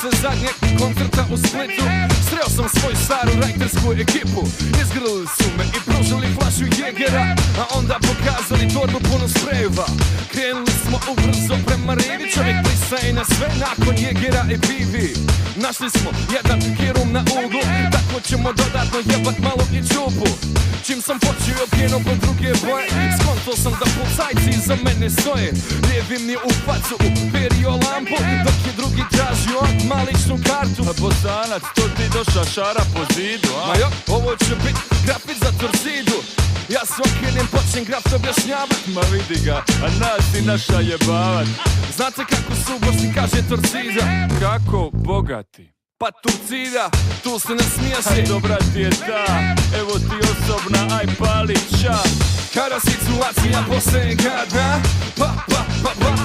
posle zadnjeg koncerta u Splitu sreo sam svoju staru rajtersku ekipu. Izgrlili su me i pružili flašu Jegera, a onda pokazali torbu punu sprejeva. Krenuli smo ubrzo prema rivi, čovjek pristaje na sve nakon Jegera i pivi. Našli smo jedan kirum na uglu, tako ćemo dodatno jebat malo i čupu. Čim sam počeo pjeno po druge boje, skonto sam da policajci iza mene stoje. Lijevi mi u facu uperio lampu, dok je drugi tražio maličnu kartu. A Bosanac, to ti došla šara po zidu, a? Ma jo, ovo će bit grafit za Torcidu. Ja svakinem počnem grafit objašnjavat. Ma vidi ga, a nas i naša jebavat. Znate kako su u Bosni kaže Torcida? Kako bogati? Pa Torcida, tu se ne smije se. Aj dobra ti je ta, evo ti osobna, aj pali ča. Kada situacija postaje gadna,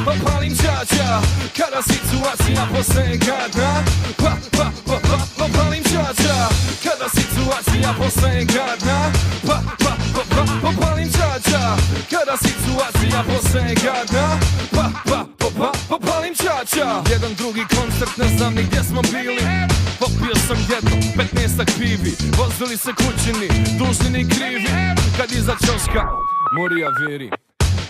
pa palim čača. Kada situacija postaje gadna, pa palim čača. Kada situacija postaje gadna, pa palim čača. Kada situacija postaje gadna, pa palim čača. Jedan drugi koncert, ne znam ni gdje smo bili. Popio sam jedno, 15-ak pivi. Vozili se kućini, dužni ni krivi. Kad iza čoška Murija viri,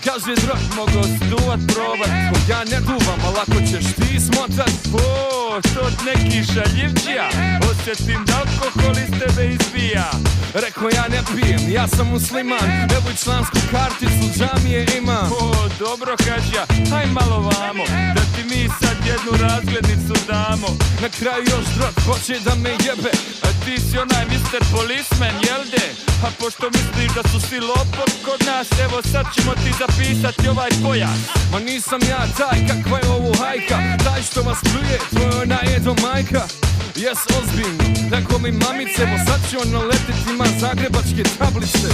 kaže drag, Mogo stuvat probat. ja ne duvam, a lako ćeš ti smotat. O, to neki šaljivđija, osjetim da alkohol iz tebe izbija. Rekao ja ne pijem, ja sam musliman, evo i člansku karticu džamije imam. O, dobro hađija, aj malo vamo, da ti mi sad jednu razglednicu damo. Na kraju još drag hoće da me jebe, a ti si onaj Mr. Policeman, jel de? A pošto misliš da su svi lopov kod nas, evo sad ćemo ti zapisati ovaj pojas. Ma nisam ja taj, kakva je ovo hajka, taj što vas pljuje, tvoj ona je do majka. Jes ozbiljno, rekao mi mamice, bo sad će ono letiti, ima zagrebačke tablice.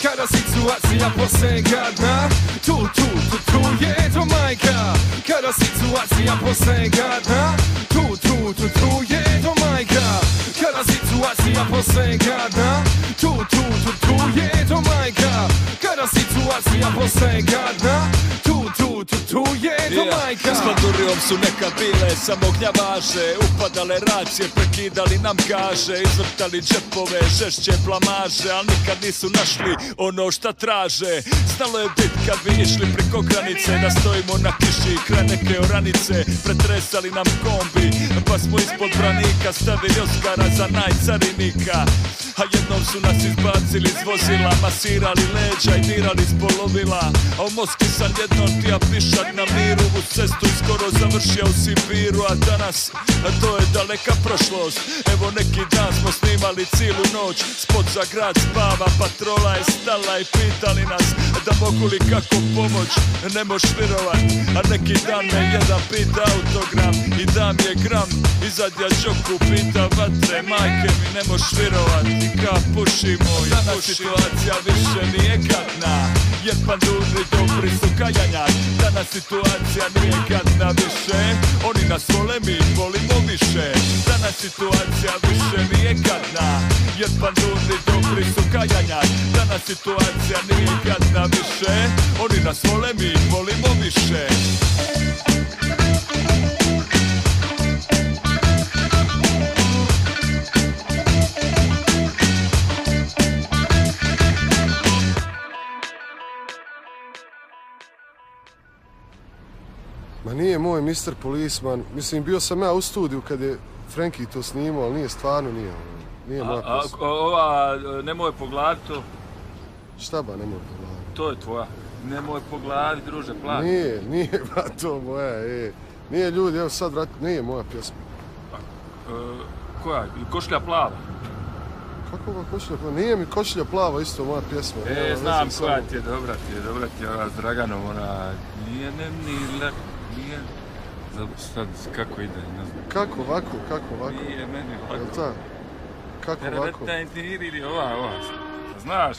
Kada situacija postaje gadna, tu je to majka. Kada situacija postaje gadna, tu je to majka. Kada situacija postaje gadna, tu je to majka. Kada situacija postaje gadna, tu je to majka. S Pandurijom su nekad bile samo gnjavaže, upadale racije, prekidali nam kaže, izvrtali džepove, žešće blamaže, al nikad nisu našli ono šta traže. Znalo je bit kad bi išli preko granice, da stojimo na kiši kraj neke oranice. Pretresali nam kombi, pa smo ispod branika stavili Oskara za najcarinika. A jednom su nas izbacili iz vozila, masirali leđa i dirali s polovila. A u Moskvi sam jednom tija pišat na miru, u cestu i skoro završio u Sibiru. A danas, to je daleka prošlost, evo neki dan smo snimali cijelu noć. Spot za grad spava, patrola je stala i pitali nas da mogu li kako pomoć. Ne moš virovat, a neki dan me jedan pita autogram i da mi je gram. Izadja Đoku pita vatre, majke mi ne moš virovat. I ka pušimo i danas situacija više nije gadna, jer Panduri dobri su kajanjak. Danas situacija nije gadna više, oni nas vole, mi ih volimo više. Danas situacija više nije gadna, jer Panduri dobri su kajanjak. Danas situacija nije gadna više, oni nas vole, mi ih volimo više. Ma nije moj Mr. Policeman, mislim bio sam ja u studiju kad je Frankie to snimao, ali nije stvarno, nije moja pjesma. Ova, nemoj po glavi to. Šta ba, nemoj po glavi? To je tvoja. Nemoj po glavi, druže, plati. Nije ba to moja, Nije ljudi, evo sad vrat, nije moja pjesma. Koja? Košlja plava? Kako ga košlja plava? Nije mi košlja plava isto moja pjesma. Znam koja ti je, dobra ti je ona s Draganom, ona... Nije. Sad, kako ide, ne znam. Kako ovako? Nije meni ovako. Jel' ta? Kako ovako? Ova, znaš?